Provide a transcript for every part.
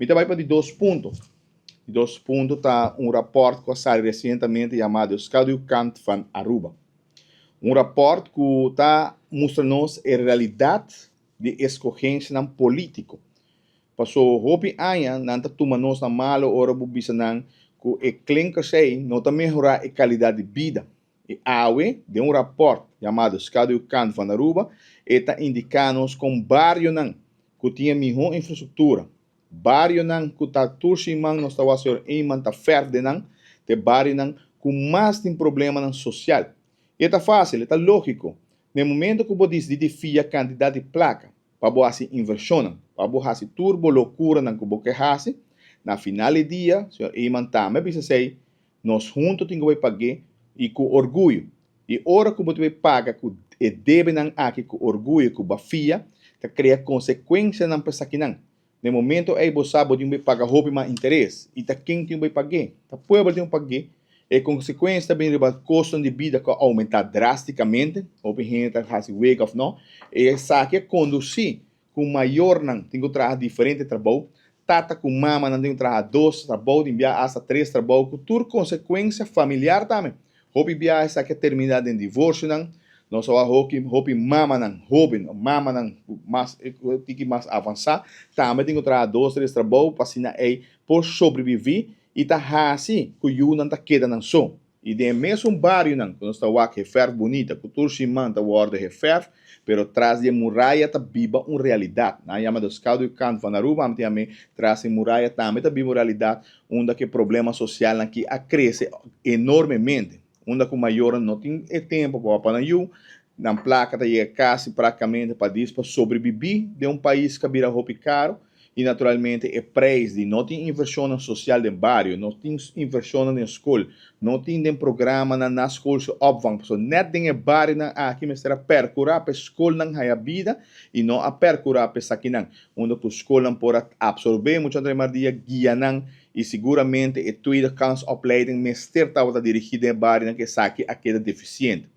Mita vai para de 2 pontos. De 2 pontos está rapport que saiu recentemente chamado Schaduwkant van Aruba. Rapport que está mostrando-nos a realidade de escorrência político. Passou hopi anos, não está tomando na mala hora bubisa não, que o cliente sei não está melhorar a qualidade de vida. E awe de rapport chamado Schaduwkant van Aruba está indicando-nos com bairro não que tinha melhor infraestrutura. Bairro não que está turcimang nós está fazendo iman tá ferde não, te bairro não com mais tem problema não social. E está fácil, está lógico. No momento que você desafia a quantidade de placa, para você inversão, para você turbo loucura não que você faz, na final do dia, senhor iman também bisa sei, nós juntos temos que pagar e com orgulho. E hora que você paga com e deve não aqui com orgulho com bafia, que cria consequência não para aqui não. No momento aí você sabe que paga roupa mais interesse e tá quem tem que pagar, tá povo tem que pagar. E consequência também o custo de vida que aumenta drasticamente, ou gente faz wake of não, e essa que conduzir com maior não tem que trabalhar diferente trabalho, tata com mama não tem que trabalhar 2 trabalhos, enviar hasta 3 trabalhos, com tudo consequência familiar também. Hobby viajar essa que terminar em divórcio não, nós só hobby mama não, hobby mama não mais tem que mais avançar, também tem que trabalhar 2, 3 trabalhos para assim aí por sobreviver e tá assim que o não tá queda não só. E de mesmo bairro não, quando está o refer bonita, que todo chimanta o ordem refer, pero traz de muralha tá viva uma realidade. Na chama dos Schaduwkant van Aruba, também traz de muralha também tá viva uma realidade, onde que problema social aqui cresce enormemente, onde que o maior não tem tempo para apanhar na placa tá chega quase praticamente para sobreviver de país que vira roupa caro. E naturalmente o preço de não tem inversão social no bairro, não tem inversão na escola, não tem programa na escola opvang, so net tem bairro na aqui me será percurar para escola na a vida e não a percurar para saquinan, onde a escola pode absorver muito de mardia guia nan e seguramente a tweede kans opleiding meester tá dirigida em bairro que saque aquela deficiente.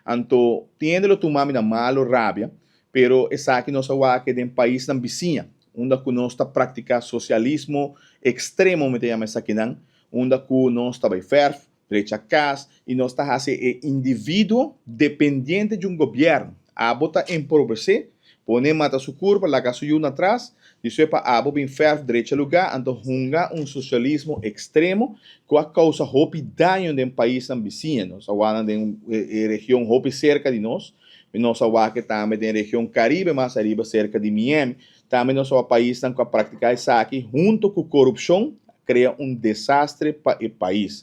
Então, tiendo tomar na malo rabia, pero essa aqui não só que tem país na vizinha, onde que nós está praticar socialismo extremo, me chama essa aqui não, onde que nós está bem ferro, direita casa, e nós está assim indivíduo dependente de governo. A bota empobrecer, pone mata sua curva, lá que suyu atrás, e sepa a bota bem ferro, direita lugar, então hunga socialismo extremo que a causa hope dano no país na vizinha, nós agora tem região hope cerca de nós, e nós agora que também tem região Caribe, mais arriba cerca de Miami. Também nosso país tem que praticar isso aqui, junto com a corrupção, cria desastre para o país.